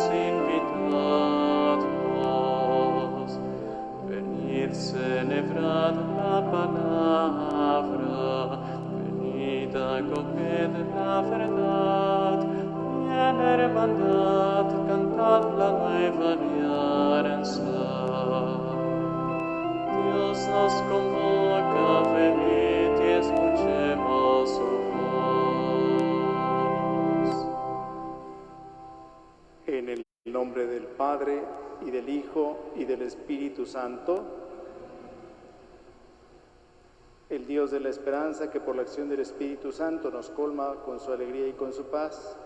invitados, venid celebrad la palabra, venid acoged la verdad, y en hermandad cantad la nueva alianza. Dios nos convoca, venid y escuchemos su voz. En el nombre del Padre, y del Hijo, y del Espíritu Santo, el Dios de la esperanza, que por la acción del Espíritu Santo nos colma con su alegría y con su paz,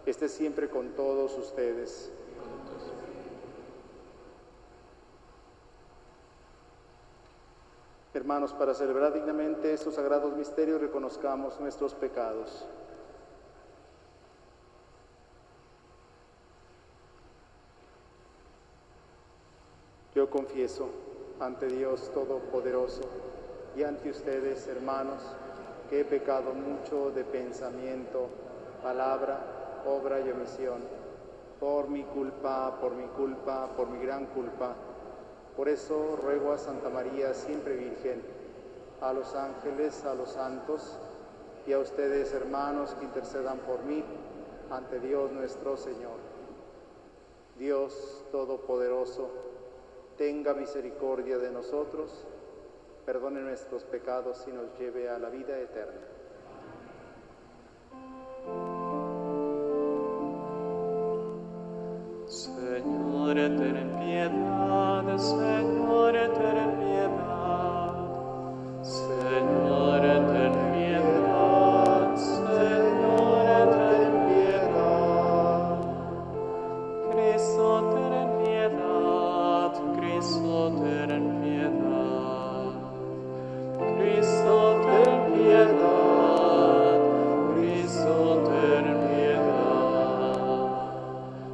esté siempre con todos ustedes. Hermanos, para celebrar dignamente estos sagrados misterios, reconozcamos nuestros pecados. Yo confieso ante Dios Todopoderoso y ante ustedes, hermanos, que he pecado mucho de pensamiento, palabra, obra y omisión, por mi culpa, por mi gran culpa. Por eso ruego a Santa María, siempre Virgen, a los ángeles, a los santos y a ustedes, hermanos, que intercedan por mí ante Dios nuestro Señor. Dios Todopoderoso, tenga misericordia de nosotros, perdone nuestros pecados y nos lleve a la vida eterna. Señor, ten piedad, Señor, ten piedad, Señor, ten piedad, Señor, ten piedad. Cristo, ten piedad, Cristo, ten piedad, Cristo, ten piedad, Cristo, ten piedad.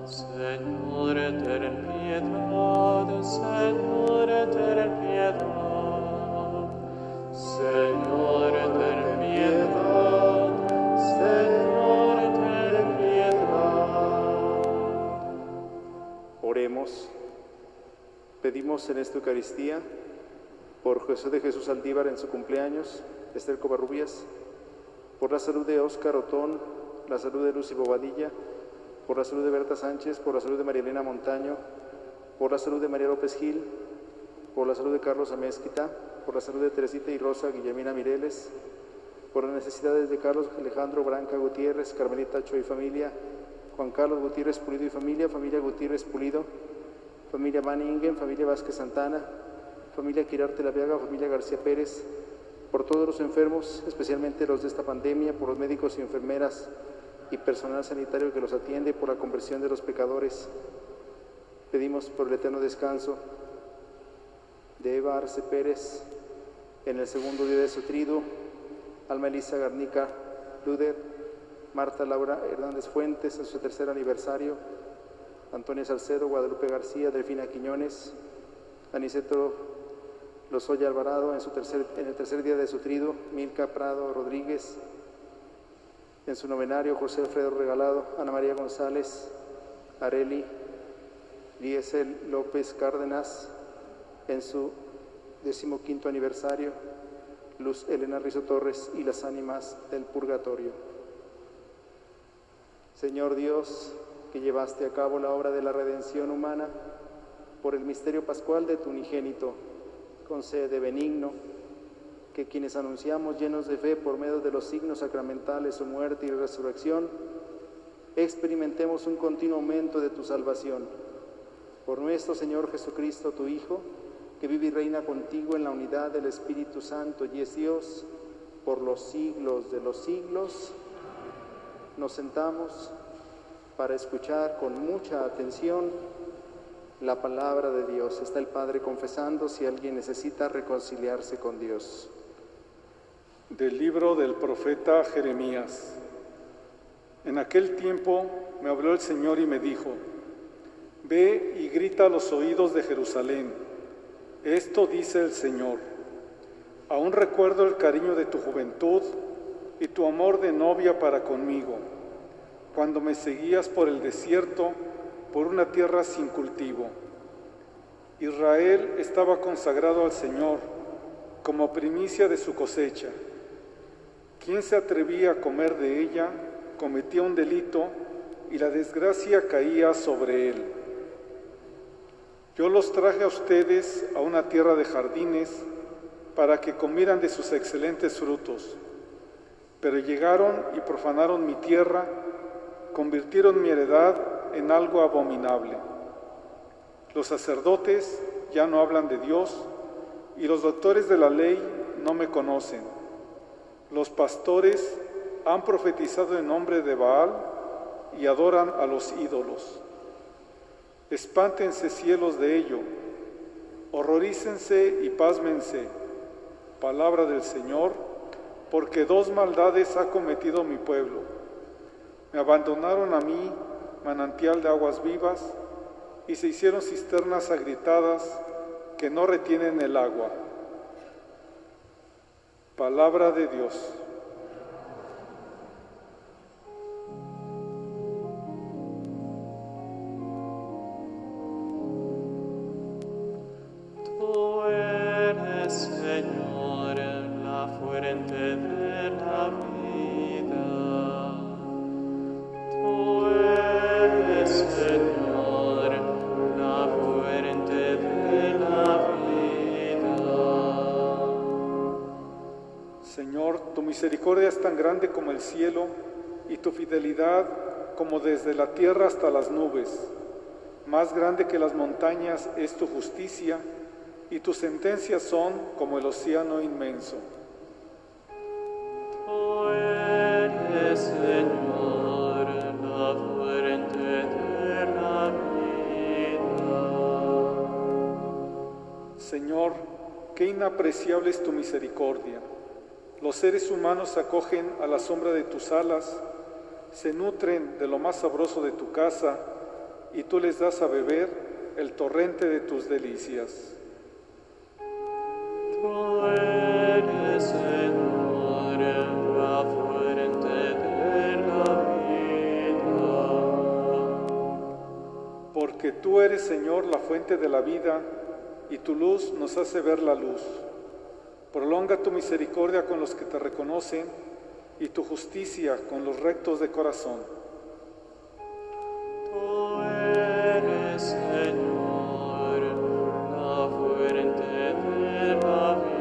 Señor, ten piedad, Señor, ten piedad, Señor, ten piedad, Señor, ten piedad. Oremos. Pedimos en esta Eucaristía por José de Jesús Aldívar en su cumpleaños, Esther Covarrubias, por la salud de Óscar Otón, la salud de Lucy Bobadilla, por la salud de Berta Sánchez, por la salud de María Elena Montaño, por la salud de María López Gil, por la salud de Carlos Amézquita, por la salud de Teresita y Rosa Guillemina Mireles, por las necesidades de Carlos Alejandro Branca Gutiérrez, Carmelita Cho y familia, Juan Carlos Gutiérrez Pulido y familia Gutiérrez Pulido, familia Manningen, familia Vázquez Santana, familia Quirarte La Viaga, familia García Pérez, por todos los enfermos, especialmente los de esta pandemia, por los médicos y enfermeras y personal sanitario que los atiende, por la conversión de los pecadores. Pedimos por el eterno descanso de Eva Arce Pérez en el segundo día de su triduo, Alma Elisa Garnica Luder, Marta Laura Hernández Fuentes en su tercer aniversario, Antonia Salcedo, Guadalupe García, Delfina Quiñones, Aniceto Lozoya Alvarado en el tercer día de su triduo, Milka Prado Rodríguez en su novenario, José Alfredo Regalado, Ana María González, Areli Liesel López Cárdenas en su 15º aniversario, Luz Elena Rizo Torres y las ánimas del purgatorio. Señor Dios, que llevaste a cabo la obra de la redención humana por el misterio pascual de tu unigénito, concede benigno que quienes anunciamos llenos de fe por medio de los signos sacramentales, su muerte y resurrección, experimentemos un continuo aumento de tu salvación. Por nuestro Señor Jesucristo, tu Hijo, que vive y reina contigo en la unidad del Espíritu Santo y es Dios por los siglos de los siglos. Nos sentamos para escuchar con mucha atención la palabra de Dios. Está el Padre confesando si alguien necesita reconciliarse con Dios. Del libro del profeta Jeremías. En aquel tiempo me habló el Señor y me dijo: Ve y grita a los oídos de Jerusalén. Esto dice el Señor: aún recuerdo el cariño de tu juventud y tu amor de novia para conmigo, cuando me seguías por el desierto por una tierra sin cultivo. Israel estaba consagrado al Señor como primicia de su cosecha. Quien se atrevía a comer de ella cometía un delito y la desgracia caía sobre él. Yo los traje a ustedes a una tierra de jardines para que comieran de sus excelentes frutos. Pero llegaron y profanaron mi tierra, convirtieron mi heredad en algo abominable. Los sacerdotes ya no hablan de Dios y los doctores de la ley no me conocen. Los pastores han profetizado en nombre de Baal y adoran a los ídolos. Espántense cielos de ello, horrorícense y pásmense. Palabra del Señor, porque dos maldades ha cometido mi pueblo. Me abandonaron a mí, manantial de aguas vivas, y se hicieron cisternas agrietadas que no retienen el agua. Palabra de Dios. Tú eres, Señor, la fuente de la vida. Tú eres, Señor, la fuente de la vida. Señor, tu misericordia es tan grande como el cielo y tu fidelidad como desde la tierra hasta las nubes. Más grande que las montañas es tu justicia y tus sentencias son como el océano inmenso. Tú eres, Señor, la fuente de la vida. Señor, qué inapreciable es tu misericordia. Los seres humanos se acogen a la sombra de tus alas, se nutren de lo más sabroso de tu casa, y tú les das a beber el torrente de tus delicias. Tú eres, Señor, la fuente de la vida. Porque tú eres, Señor, la fuente de la vida, y tu luz nos hace ver la luz. Prolonga tu misericordia con los que te reconocen, y tu justicia con los rectos de corazón. Tú eres, Señor, la fuente de la vida.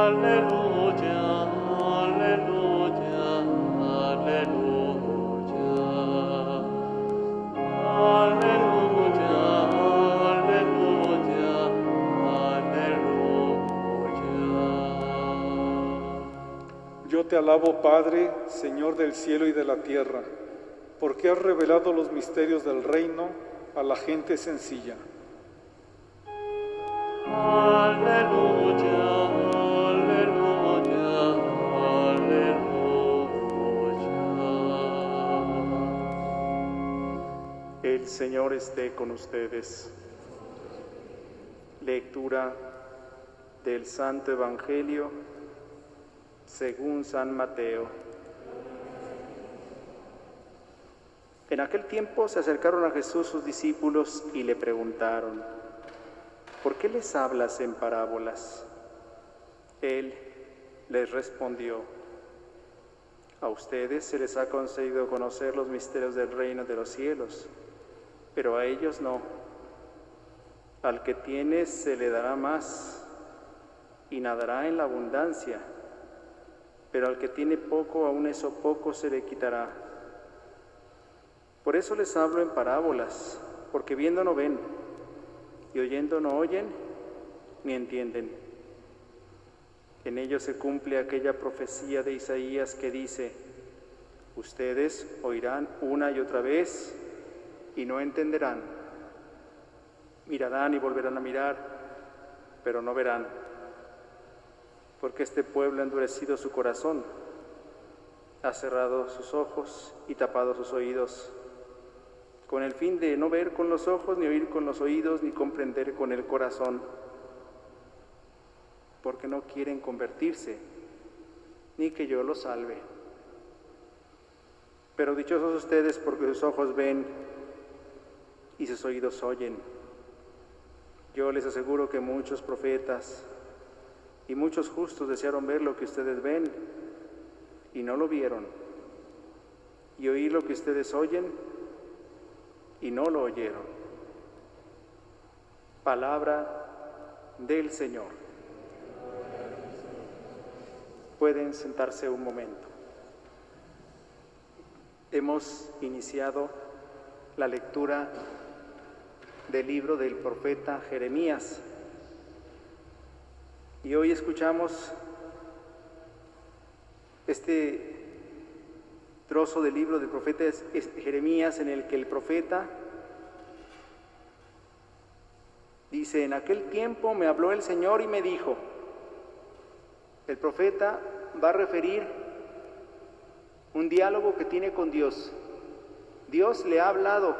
Aleluya, aleluya, aleluya. Aleluya, aleluya, aleluya. Yo te alabo, Padre, Señor del cielo y de la tierra, porque has revelado los misterios del reino a la gente sencilla. Aleluya, aleluya, aleluya. El Señor esté con ustedes. Lectura del Santo Evangelio según San Mateo. En aquel tiempo se acercaron a Jesús sus discípulos y le preguntaron: ¿por qué les hablas en parábolas? Él les respondió: a ustedes se les ha concedido conocer los misterios del reino de los cielos, pero a ellos no. Al que tiene se le dará más y nadará en la abundancia, pero al que tiene poco, aún eso poco se le quitará. Por eso les hablo en parábolas, porque viendo no ven, y oyendo no oyen, ni entienden. En ello se cumple aquella profecía de Isaías que dice: ustedes oirán una y otra vez y no entenderán. Mirarán y volverán a mirar, pero no verán. Porque este pueblo ha endurecido su corazón, ha cerrado sus ojos y tapado sus oídos, con el fin de no ver con los ojos, ni oír con los oídos, ni comprender con el corazón, porque no quieren convertirse, ni que yo los salve. Pero dichosos ustedes porque sus ojos ven y sus oídos oyen. Yo les aseguro que muchos profetas y muchos justos desearon ver lo que ustedes ven y no lo vieron, y oír lo que ustedes oyen y no lo oyeron. Palabra del Señor. Pueden sentarse un momento. Hemos iniciado la lectura del libro del profeta Jeremías y hoy escuchamos este trozo del libro del profeta Jeremías en el que el profeta dice: en aquel tiempo me habló el Señor y me dijo. El profeta va a referir un diálogo que tiene con Dios. Dios le ha hablado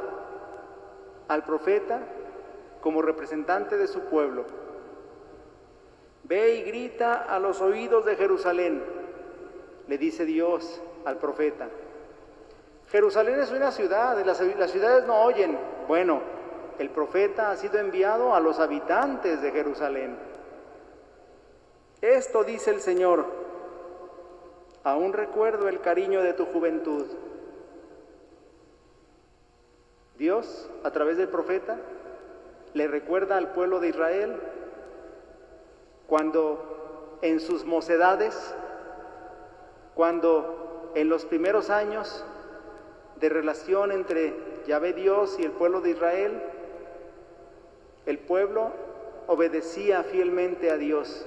al profeta como representante de su pueblo. Ve y grita a los oídos de Jerusalén, le dice Dios al profeta. Jerusalén es una ciudad, las ciudades no oyen. Bueno, el profeta ha sido enviado a los habitantes de Jerusalén. Esto dice el Señor: aún recuerdo el cariño de tu juventud. Dios, a través del profeta, le recuerda al pueblo de Israel cuando en sus mocedades, cuando en los primeros años de relación entre Yahvé Dios y el pueblo de Israel, el pueblo obedecía fielmente a Dios.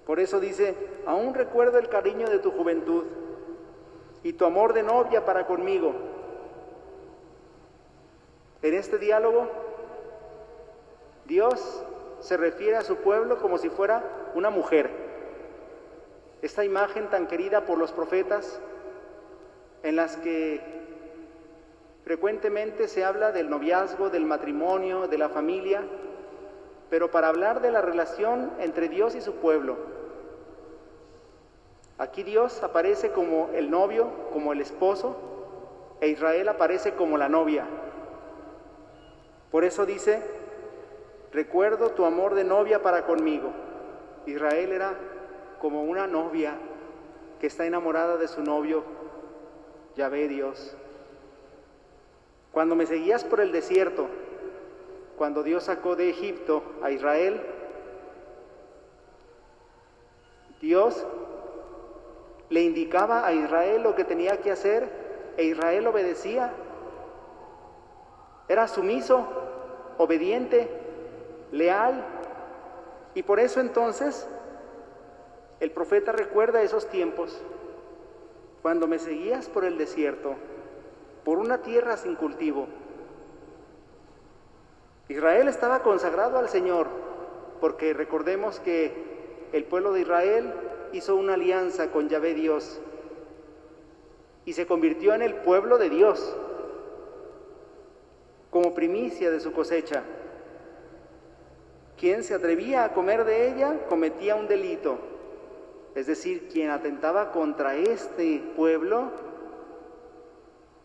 Por eso dice: aún recuerdo el cariño de tu juventud y tu amor de novia para conmigo. En este diálogo, Dios se refiere a su pueblo como si fuera una mujer. Esta imagen tan querida por los profetas, en las que frecuentemente se habla del noviazgo, del matrimonio, de la familia, pero para hablar de la relación entre Dios y su pueblo. Aquí Dios aparece como el novio, como el esposo, e Israel aparece como la novia. Por eso dice: recuerdo tu amor de novia para conmigo. Israel era como una novia que está enamorada de su novio, Yahvé Dios. Cuando me seguías por el desierto, cuando Dios sacó de Egipto a Israel, Dios le indicaba a Israel lo que tenía que hacer e Israel obedecía. Era sumiso, obediente, leal, y por eso entonces el profeta recuerda esos tiempos, cuando me seguías por el desierto, por una tierra sin cultivo. Israel estaba consagrado al Señor, porque recordemos que el pueblo de Israel hizo una alianza con Yahvé Dios y se convirtió en el pueblo de Dios, como primicia de su cosecha. Quien se atrevía a comer de ella cometía un delito, es decir, quien atentaba contra este pueblo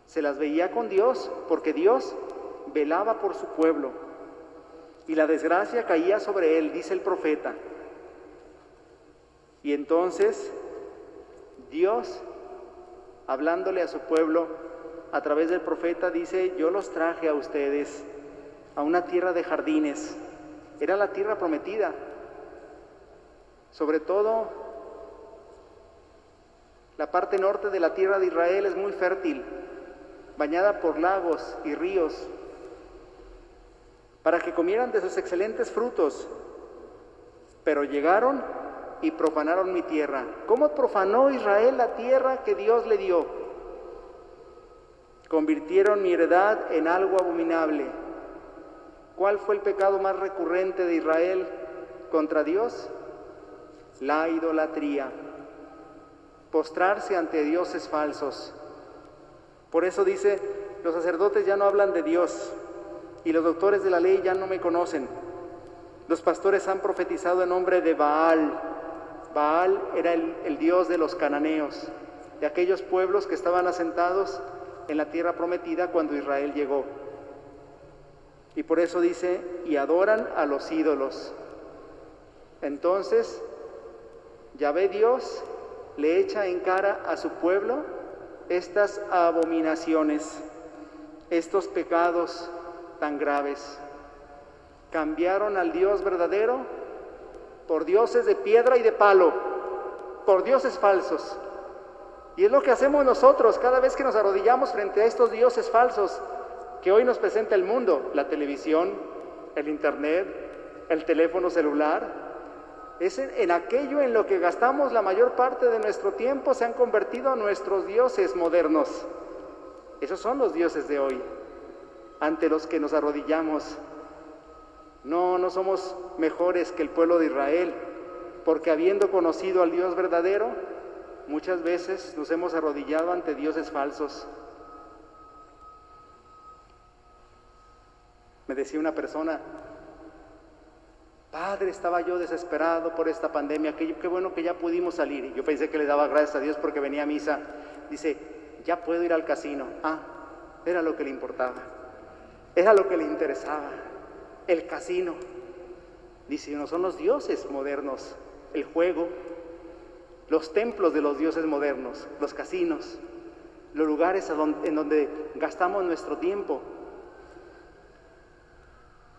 se las veía con Dios, porque Dios velaba por su pueblo y la desgracia caía sobre él, dice el profeta. Y entonces Dios, hablándole a su pueblo a través del profeta, dice: yo los traje a ustedes a una tierra de jardines. Era la tierra prometida. Sobre todo, la parte norte de la tierra de Israel es muy fértil, bañada por lagos y ríos, para que comieran de sus excelentes frutos. Pero llegaron y profanaron mi tierra. ¿Cómo profanó Israel la tierra que Dios le dio? Convirtieron mi heredad en algo abominable. ¿Cuál fue el pecado más recurrente de Israel contra Dios? La idolatría. Postrarse ante dioses falsos. Por eso dice: los sacerdotes ya no hablan de Dios y los doctores de la ley ya no me conocen. Los pastores han profetizado en nombre de Baal. Baal era el dios de los cananeos, de aquellos pueblos que estaban asentados en la tierra prometida cuando Israel llegó. Y por eso dice, y adoran a los ídolos. Entonces, Yahvé Dios le echa en cara a su pueblo estas abominaciones, estos pecados tan graves. Cambiaron al Dios verdadero por dioses de piedra y de palo, por dioses falsos. Y es lo que hacemos nosotros cada vez que nos arrodillamos frente a estos dioses falsos que hoy nos presenta el mundo, la televisión, el internet, el teléfono celular. Es en aquello en lo que gastamos la mayor parte de nuestro tiempo, se han convertido nuestros dioses modernos. Esos son los dioses de hoy, ante los que nos arrodillamos. No somos mejores que el pueblo de Israel, porque habiendo conocido al Dios verdadero, muchas veces nos hemos arrodillado ante dioses falsos. Me decía una persona, Padre, estaba yo desesperado por esta pandemia, qué bueno que ya pudimos salir. Y yo pensé que le daba gracias a Dios porque venía a misa. Dice, ya puedo ir al casino. Era lo que le importaba, era lo que le interesaba, el casino. Dice, no son los dioses modernos, el juego, los templos de los dioses modernos, los casinos, los lugares en donde gastamos nuestro tiempo.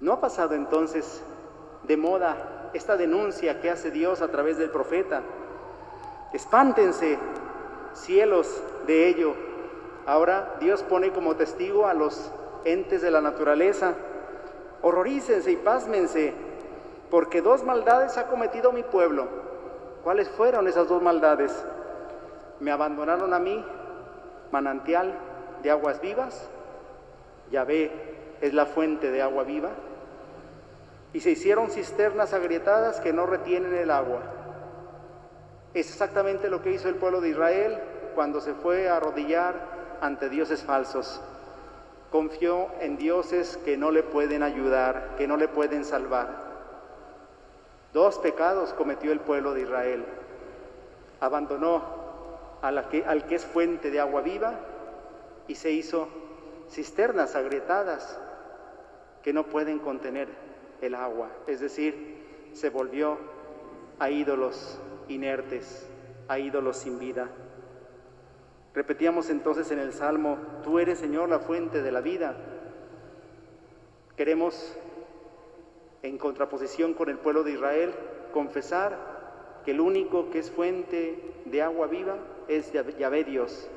¿No ha pasado entonces de moda esta denuncia que hace Dios a través del profeta? Espántense, cielos, de ello. Ahora Dios pone como testigo a los entes de la naturaleza. Horrorícense y pásmense, porque 2 maldades ha cometido mi pueblo. ¿Cuáles fueron esas 2 maldades? Me abandonaron a mí, manantial de aguas vivas. Yahvé es la fuente de agua viva. Y se hicieron cisternas agrietadas que no retienen el agua. Es exactamente lo que hizo el pueblo de Israel cuando se fue a arrodillar ante dioses falsos. Confió en dioses que no le pueden ayudar, que no le pueden salvar. 2 pecados cometió el pueblo de Israel. Abandonó al que es fuente de agua viva y se hizo cisternas agrietadas que no pueden contener el agua, es decir, se volvió a ídolos inertes, a ídolos sin vida. Repetíamos entonces en el Salmo, tú eres, Señor, la fuente de la vida. Queremos, en contraposición con el pueblo de Israel, confesar que el único que es fuente de agua viva es Yahvé Dios,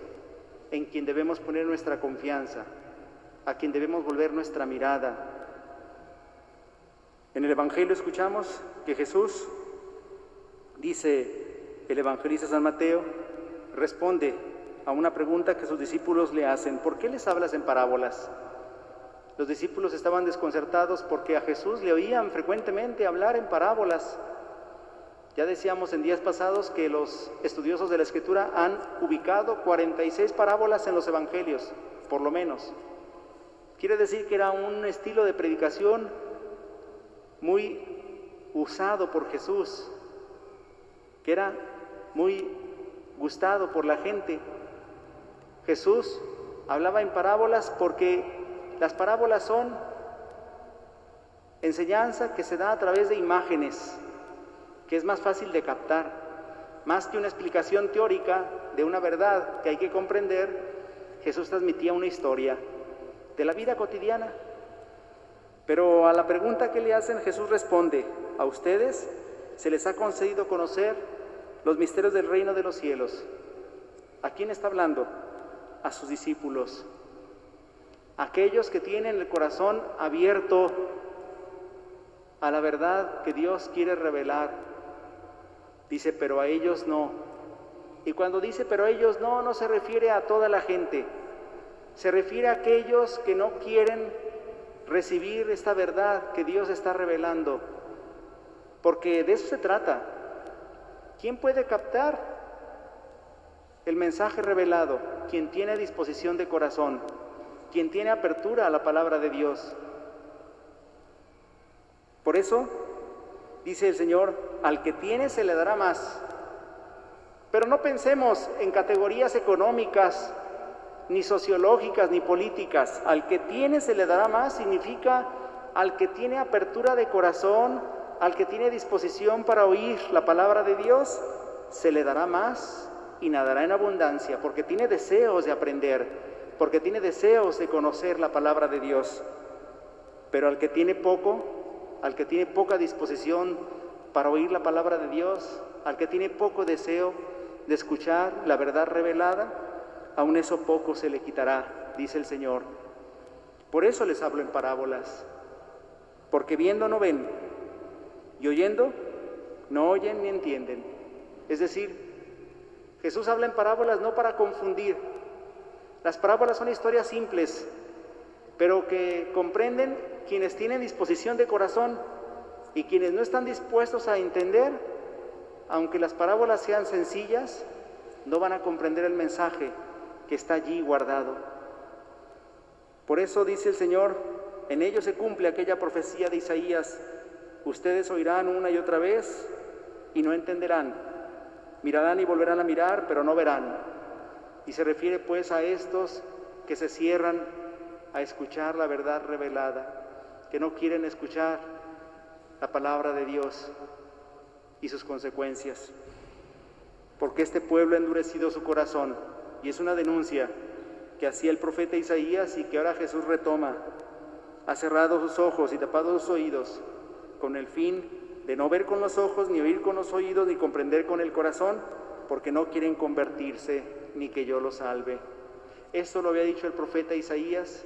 en quien debemos poner nuestra confianza, a quien debemos volver nuestra mirada. En el Evangelio escuchamos que Jesús, dice el evangelista San Mateo, responde a una pregunta que sus discípulos le hacen: ¿por qué les hablas en parábolas? Los discípulos estaban desconcertados porque a Jesús le oían frecuentemente hablar en parábolas. Ya decíamos en días pasados que los estudiosos de la Escritura han ubicado 46 parábolas en los evangelios, por lo menos. Quiere decir que era un estilo de predicación muy usado por Jesús, que era muy gustado por la gente. Jesús hablaba en parábolas porque las parábolas son enseñanza que se da a través de imágenes, que es más fácil de captar, más que una explicación teórica de una verdad que hay que comprender. Jesús transmitía una historia de la vida cotidiana. Pero a la pregunta que le hacen, Jesús responde: a ustedes se les ha concedido conocer los misterios del reino de los cielos. ¿A quién está hablando? A sus discípulos, aquellos que tienen el corazón abierto a la verdad que Dios quiere revelar. Dice, pero a ellos no. Y cuando dice pero a ellos no, no se refiere a toda la gente, se refiere a aquellos que no quieren recibir esta verdad que Dios está revelando, porque de eso se trata. ¿Quién puede captar el mensaje revelado? Quien tiene disposición de corazón, quien tiene apertura a la palabra de Dios. Por eso Dice el Señor, al que tiene se le dará más. Pero no pensemos en categorías económicas, ni sociológicas, ni políticas. Al que tiene se le dará más significa al que tiene apertura de corazón, al que tiene disposición para oír la palabra de Dios, se le dará más y nadará en abundancia, porque tiene deseos de aprender, porque tiene deseos de conocer la palabra de Dios. Pero al que tiene poco, al que tiene poca disposición para oír la palabra de Dios, al que tiene poco deseo de escuchar la verdad revelada, aun eso poco se le quitará, dice el Señor. Por eso les hablo en parábolas, porque viendo no ven, y oyendo no oyen ni entienden. Es decir, Jesús habla en parábolas no para confundir. Las parábolas son historias simples, pero que comprenden quienes tienen disposición de corazón, y quienes no están dispuestos a entender, aunque las parábolas sean sencillas, no van a comprender el mensaje que está allí guardado. Por eso dice el Señor, en ellos se cumple aquella profecía de Isaías: ustedes oirán una y otra vez y no entenderán, mirarán y volverán a mirar, pero no verán. Y se refiere pues a estos que se cierran a escuchar la verdad revelada, que no quieren escuchar la palabra de Dios y sus consecuencias. Porque este pueblo ha endurecido su corazón, y es una denuncia que hacía el profeta Isaías y que ahora Jesús retoma. Ha cerrado sus ojos y tapado sus oídos, con el fin de no ver con los ojos, ni oír con los oídos, ni comprender con el corazón, porque no quieren convertirse, ni que yo los salve. Esto lo había dicho el profeta Isaías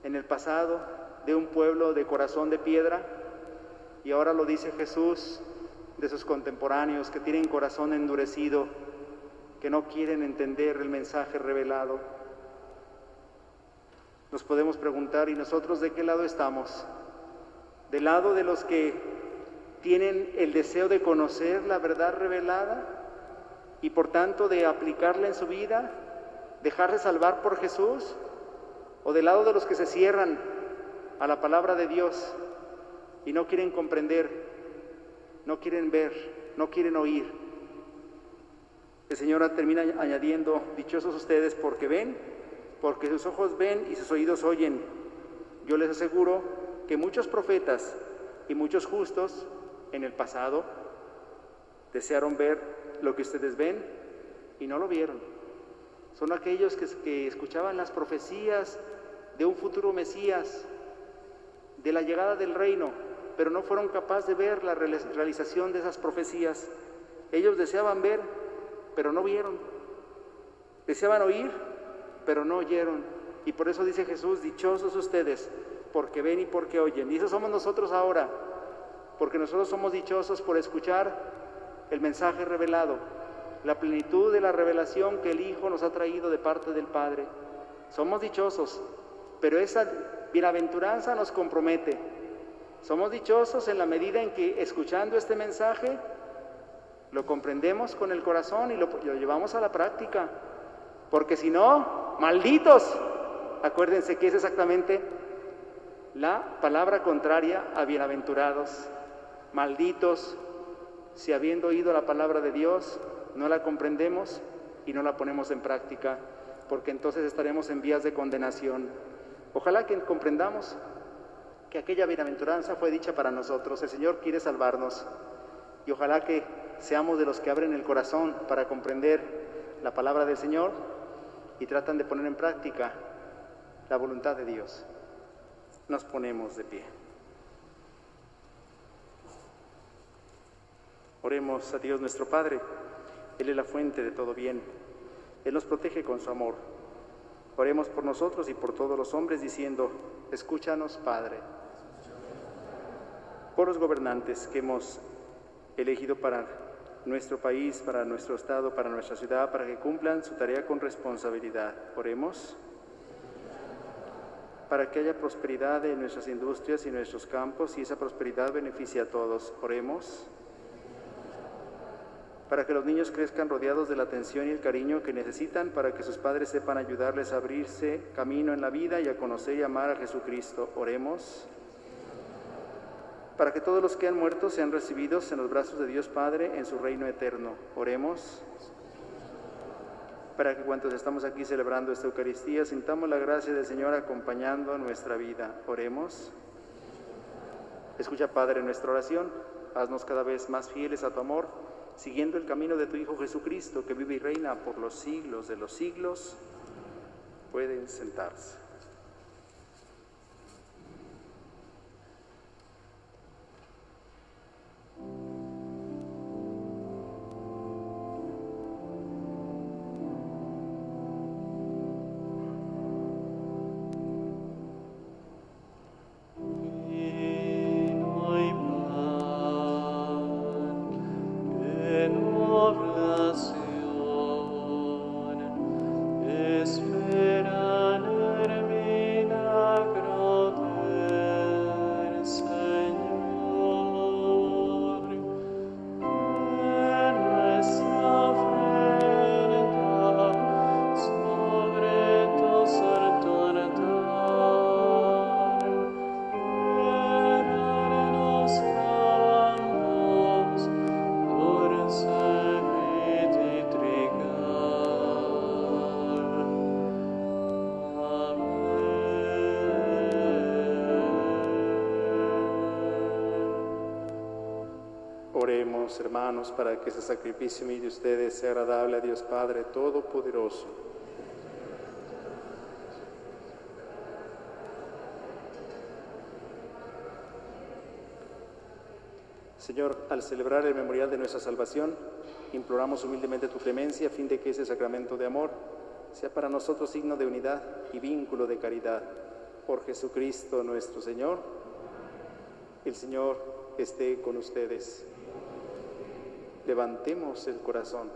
en el pasado, de un pueblo de corazón de piedra, y ahora lo dice Jesús de sus contemporáneos que tienen corazón endurecido, que no quieren entender el mensaje revelado. Nos podemos preguntar, ¿y nosotros de qué lado estamos? ¿Del lado de los que tienen el deseo de conocer la verdad revelada y por tanto de aplicarla en su vida, dejarse salvar por Jesús? ¿O del lado de los que se cierran a la palabra de Dios y no quieren comprender, no quieren ver, no quieren oír? El Señor termina añadiendo, dichosos ustedes porque ven, porque sus ojos ven y sus oídos oyen. Yo les aseguro que muchos profetas y muchos justos en el pasado desearon ver lo que ustedes ven y no lo vieron. Son aquellos que escuchaban las profecías de un futuro Mesías, de la llegada del reino, pero no fueron capaces de ver la realización de esas profecías. Ellos deseaban ver, pero no vieron. Deseaban oír, pero no oyeron. Y por eso dice Jesús, dichosos ustedes, porque ven y porque oyen. Y eso somos nosotros ahora, porque nosotros somos dichosos por escuchar el mensaje revelado, la plenitud de la revelación que el Hijo nos ha traído de parte del Padre. Somos dichosos, pero esa bienaventuranza nos compromete. Somos dichosos en la medida en que, escuchando este mensaje, lo comprendemos con el corazón y lo llevamos a la práctica. Porque si no, malditos. Acuérdense que es exactamente la palabra contraria a bienaventurados. Malditos, si habiendo oído la palabra de Dios, no la comprendemos y no la ponemos en práctica, porque entonces estaremos en vías de condenación. Ojalá que comprendamos que aquella bienaventuranza fue dicha para nosotros. El Señor quiere salvarnos y ojalá que seamos de los que abren el corazón para comprender la palabra del Señor y tratan de poner en práctica la voluntad de Dios. Nos ponemos de pie. Oremos a Dios nuestro Padre. Él es la fuente de todo bien. Él nos protege con su amor. Oremos por nosotros y por todos los hombres diciendo, escúchanos, Padre. Por los gobernantes que hemos elegido para nuestro país, para nuestro estado, para nuestra ciudad, para que cumplan su tarea con responsabilidad. Oremos para que haya prosperidad en nuestras industrias y en nuestros campos y esa prosperidad beneficie a todos. Oremos para que los niños crezcan rodeados de la atención y el cariño que necesitan, para que sus padres sepan ayudarles a abrirse camino en la vida y a conocer y amar a Jesucristo. Oremos para que todos los que han muerto sean recibidos en los brazos de Dios Padre en su reino eterno. Oremos. Para que cuantos estamos aquí celebrando esta Eucaristía, sintamos la gracia del Señor acompañando nuestra vida. Oremos. Escucha, Padre, nuestra oración. Haznos cada vez más fieles a tu amor, siguiendo el camino de tu Hijo Jesucristo, que vive y reina por los siglos de los siglos. Pueden sentarse. Oremos, hermanos, para que ese sacrificio mío de ustedes sea agradable a Dios Padre Todopoderoso. Señor, al celebrar el memorial de nuestra salvación, imploramos humildemente tu clemencia a fin de que ese sacramento de amor sea para nosotros signo de unidad y vínculo de caridad. Por Jesucristo nuestro Señor. El Señor esté con ustedes. Levantemos el corazón.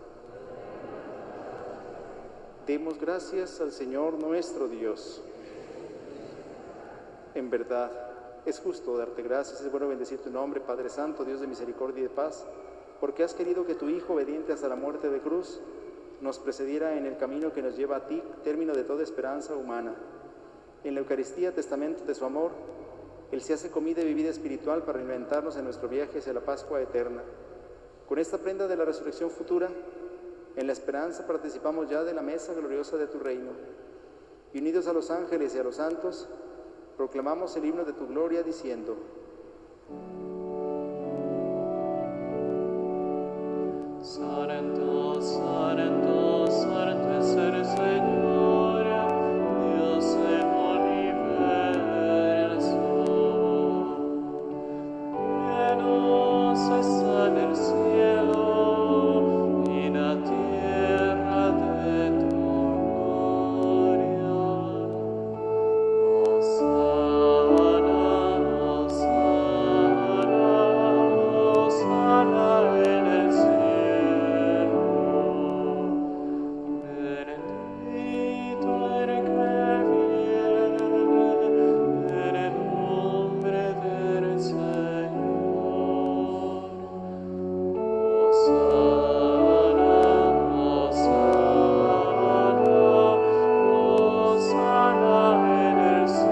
Demos gracias al Señor nuestro Dios. En verdad, es justo darte gracias, es bueno bendecir tu nombre, Padre Santo, Dios de misericordia y de paz, porque has querido que tu Hijo, obediente hasta la muerte de cruz, nos precediera en el camino que nos lleva a ti, término de toda esperanza humana. En la Eucaristía, testamento de su amor, Él se hace comida y bebida espiritual para alimentarnos en nuestro viaje hacia la Pascua eterna. Con esta prenda de la resurrección futura, en la esperanza participamos ya de la mesa gloriosa de tu reino. Y unidos a los ángeles y a los santos, proclamamos el himno de tu gloria diciendo: Santo, santo, santo es el Señor, Dios del universo. Llenos está el cielo y la tierra de tu gloria. Hosana, hosana, hosana en el cielo. Bendito el que viene en el nombre del Señor. Hosana, hosana, hosana en el cielo.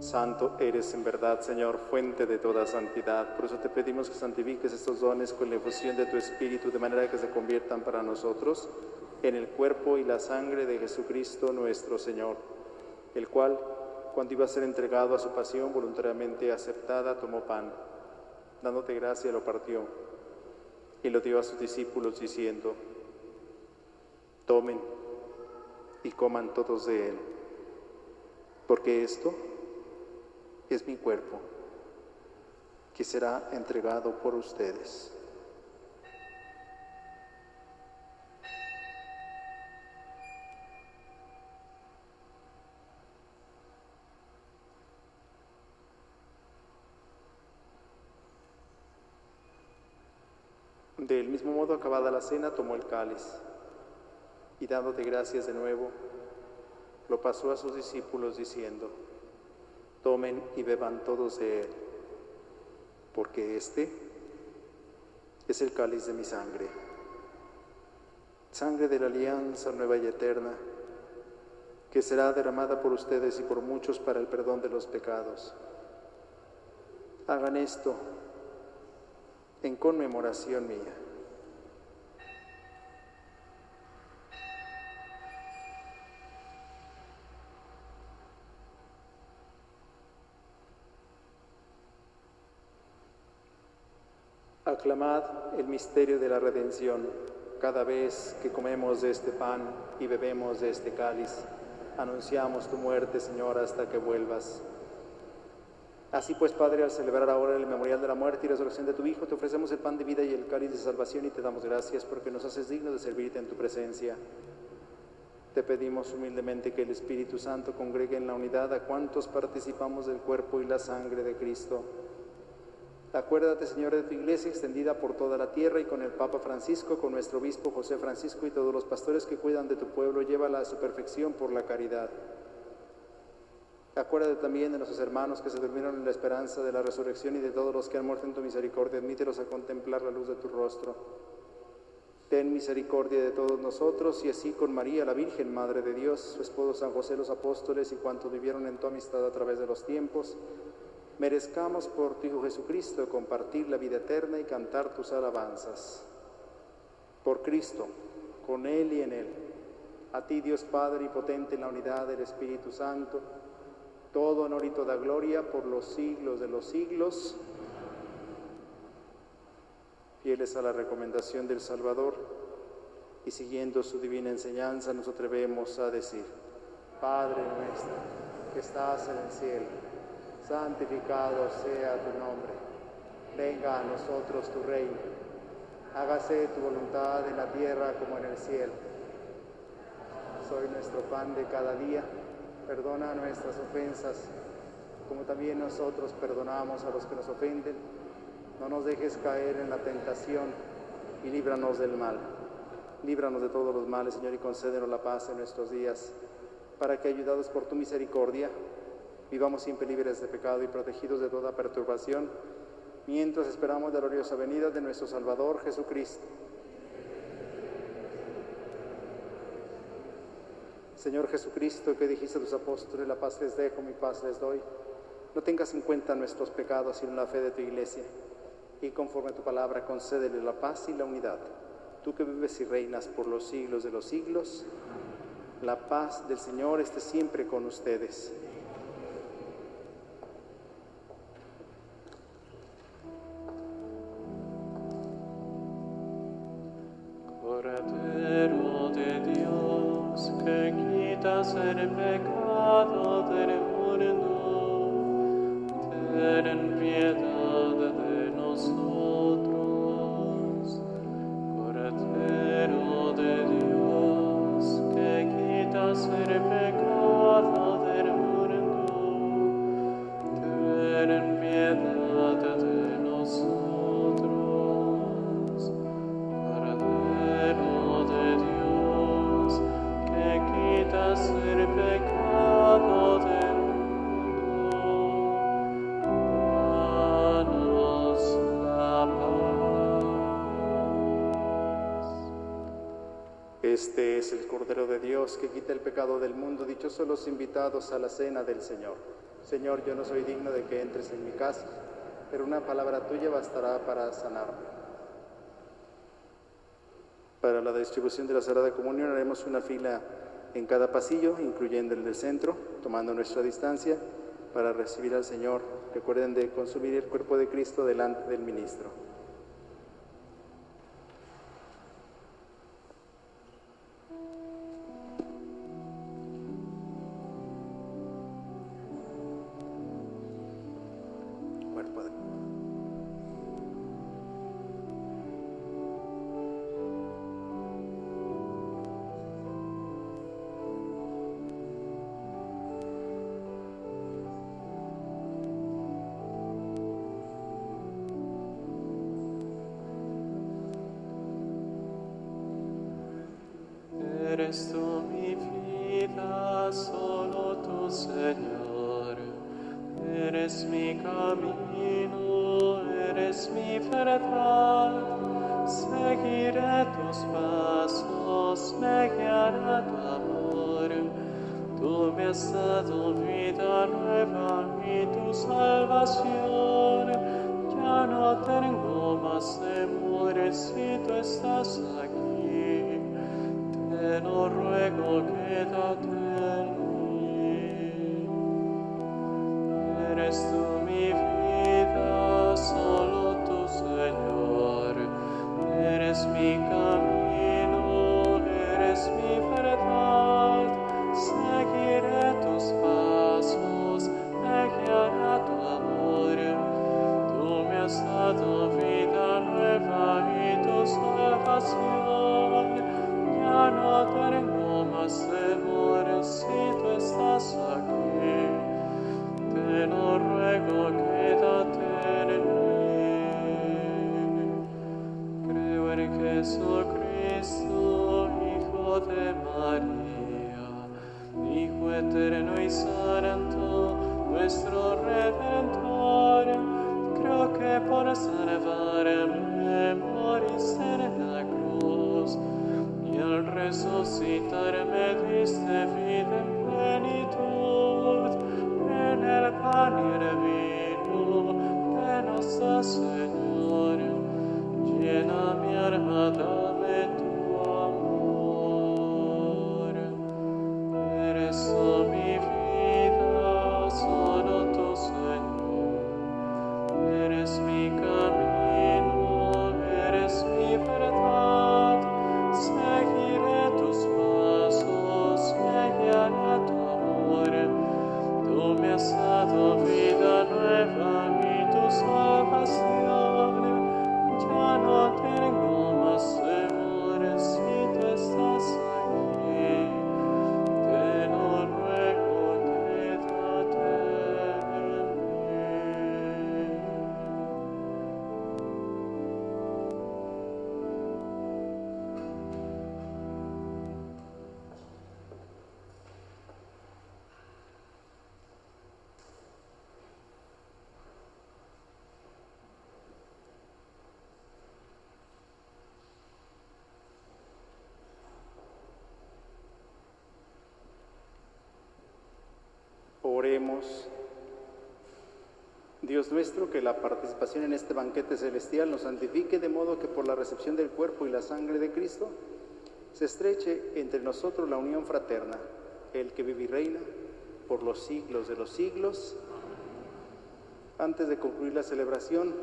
Santo eres en verdad, Señor, fuente de toda santidad. Por eso te pedimos que santifiques estos dones con la efusión de tu Espíritu, de manera que se conviertan para nosotros en el cuerpo y la sangre de Jesucristo nuestro Señor, el cual, cuando iba a ser entregado a su pasión voluntariamente aceptada, tomó pan, dándote gracia, lo partió y lo dio a sus discípulos diciendo: tomen y coman todos de él, porque esto es mi cuerpo, que será entregado por ustedes. Del mismo modo, acabada la cena, tomó el cáliz y dándote gracias de nuevo, lo pasó a sus discípulos diciendo: tomen y beban todos de él, porque este es el cáliz de mi sangre, sangre de la alianza nueva y eterna, que será derramada por ustedes y por muchos para el perdón de los pecados. Hagan esto en conmemoración mía. Aclamad el misterio de la redención. Cada vez que comemos de este pan y bebemos de este cáliz, anunciamos tu muerte, Señor, hasta que vuelvas. Así pues, Padre, al celebrar ahora el memorial de la muerte y resurrección de tu Hijo, te ofrecemos el pan de vida y el cáliz de salvación y te damos gracias porque nos haces dignos de servirte en tu presencia. Te pedimos humildemente que el Espíritu Santo congregue en la unidad a cuantos participamos del cuerpo y la sangre de Cristo. Acuérdate, Señor, de tu iglesia extendida por toda la tierra y con el Papa Francisco, con nuestro obispo José Francisco y todos los pastores que cuidan de tu pueblo, llévala a su perfección por la caridad. Acuérdate también de nuestros hermanos que se durmieron en la esperanza de la resurrección y de todos los que han muerto en tu misericordia. Admítelos a contemplar la luz de tu rostro. Ten misericordia de todos nosotros y así con María, la Virgen, Madre de Dios, su esposo San José, los apóstoles y cuantos vivieron en tu amistad a través de los tiempos, merezcamos por tu Hijo Jesucristo compartir la vida eterna y cantar tus alabanzas. Por Cristo, con Él y en Él, a ti Dios Padre y potente en la unidad del Espíritu Santo, todo honor y toda gloria por los siglos de los siglos. Fieles a la recomendación del Salvador y siguiendo su divina enseñanza, nos atrevemos a decir: Padre nuestro, que estás en el cielo, santificado sea tu nombre. Venga a nosotros tu reino. Hágase tu voluntad en la tierra como en el cielo. Hoy nuestro pan de cada día. Perdona nuestras ofensas, como también nosotros perdonamos a los que nos ofenden. No nos dejes caer en la tentación y líbranos del mal. Líbranos de todos los males, Señor, y concédenos la paz en nuestros días, para que, ayudados por tu misericordia, vivamos siempre libres de pecado y protegidos de toda perturbación, mientras esperamos la gloriosa venida de nuestro Salvador Jesucristo. Señor Jesucristo, que dijiste a tus apóstoles: la paz les dejo, mi paz les doy, no tengas en cuenta nuestros pecados, sino la fe de tu iglesia, y conforme a tu palabra concédele la paz y la unidad. Tú que vives y reinas por los siglos de los siglos, la paz del Señor esté siempre con ustedes. Cordero de Dios, que quitas el pecado del mundo, ten piedad de nosotros. Cordero de Dios, que quitas el pecado del mundo, ten piedad de nosotros. Cordero de Dios, que quitas el pecado del mundo, danos la paz. Este es el Cordero de Dios que quita el pecado del mundo. Dichosos los invitados a la cena del Señor. Señor, yo no soy digno de que entres en mi casa, pero una palabra tuya bastará para sanarme. Para la distribución de la Sagrada Comunión haremos una fila en cada pasillo, incluyendo el del centro, tomando nuestra distancia para recibir al Señor. Recuerden de consumir el cuerpo de Cristo delante del ministro. Cuerpo de Eres tú mi vida, solo tú, Señor. Eres mi camino, eres mi verdad. Seguiré tus pasos, me guiará tu amor. Tú Tú me has dado vida nueva y tu salvación. Ya no tengo más temores si tú estás aquí. Te lo ruego, quédate en mí. Eres tú mi vida, solo tú, Señor. Eres mi camino, eres mi verdad. Seguiré tus pasos, me guiará tu amor. Tú me has dado vida nueva y tu salvación. Ya no tengo más temores si tú estás aquí. Te lo ruego, quédate en mí. Creo en Jesucristo, Hijo de María, Hijo eterno y santo, nuestro Redentor. Creo que por salvarme moriste en la cruz, y al resucitar me diste vida en plenitud. En el pan y el vino que nos da, Señor, llena mi alma, dame tu amor. Eres tú mi vida, solo tú, Señor. Eres mi camino, eres mi verdad. Seguiré tus pasos, me guiará tu amor. Tú me has dado vida nueva y tu salvación. Ya no tengo más temores si tú estás aquí. Te lo ruego, quédate en mí. Oremos. Dios nuestro, que la participación en este banquete celestial nos santifique, de modo que por la recepción del cuerpo y la sangre de Cristo se estreche entre nosotros la unión fraterna, el que vive y reina por los siglos de los siglos. Antes de concluir la celebración,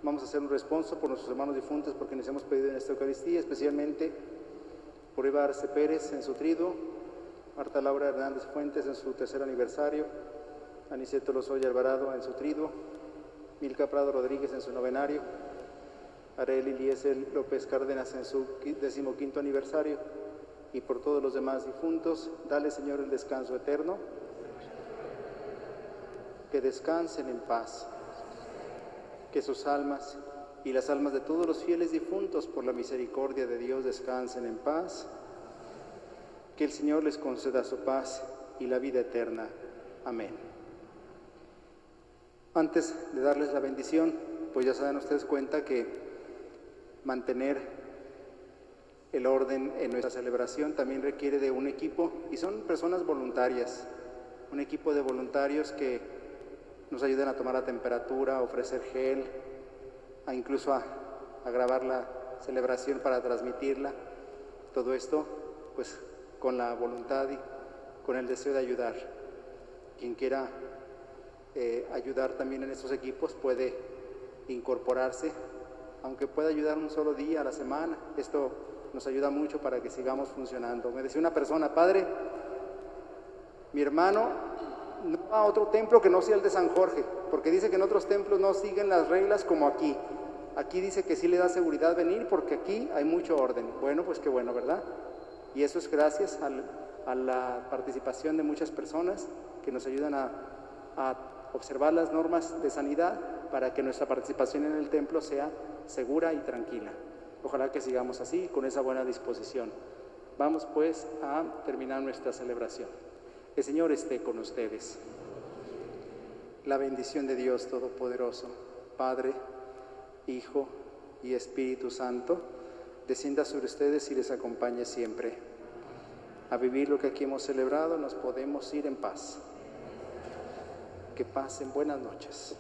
vamos a hacer un responso por nuestros hermanos difuntos, por quienes hemos pedido en esta Eucaristía, especialmente por Eva Arce Pérez en su triduo, Marta Laura Hernández Fuentes en su tercer aniversario, Aniceto Lozoya Alvarado en su triduo, Milka Prado Rodríguez en su novenario, Arely Liesel López Cárdenas en su 15º aniversario, y por todos los demás difuntos. Dale, Señor, el descanso eterno, que descansen en paz, que sus almas y las almas de todos los fieles difuntos, por la misericordia de Dios, descansen en paz, que el Señor les conceda su paz y la vida eterna. Amén. Antes de darles la bendición, pues ya se dan ustedes cuenta que mantener el orden en nuestra celebración también requiere de un equipo, y son personas voluntarias, un equipo de voluntarios que nos ayudan a tomar la temperatura, a ofrecer gel, incluso a grabar la celebración para transmitirla. Todo esto, pues, con la voluntad y con el deseo de ayudar. Quien quiera ayudar también en estos equipos puede incorporarse, aunque pueda ayudar un solo día a la semana. Esto nos ayuda mucho para que sigamos funcionando. Me decía una persona: padre, mi hermano no va a otro templo que no sea el de San Jorge, porque dice que en otros templos no siguen las reglas como aquí. Aquí dice que sí le da seguridad venir porque aquí hay mucho orden. Bueno, pues qué bueno, ¿verdad? Y eso es gracias a la participación de muchas personas que nos ayudan a observar las normas de sanidad para que nuestra participación en el templo sea segura y tranquila. Ojalá que sigamos así, con esa buena disposición. Vamos pues a terminar nuestra celebración. El Señor esté con ustedes. La bendición de Dios Todopoderoso, Padre, Hijo y Espíritu Santo, descienda sobre ustedes y les acompañe siempre. a vivir lo que aquí hemos celebrado, nos podemos ir en paz. Que pasen buenas noches.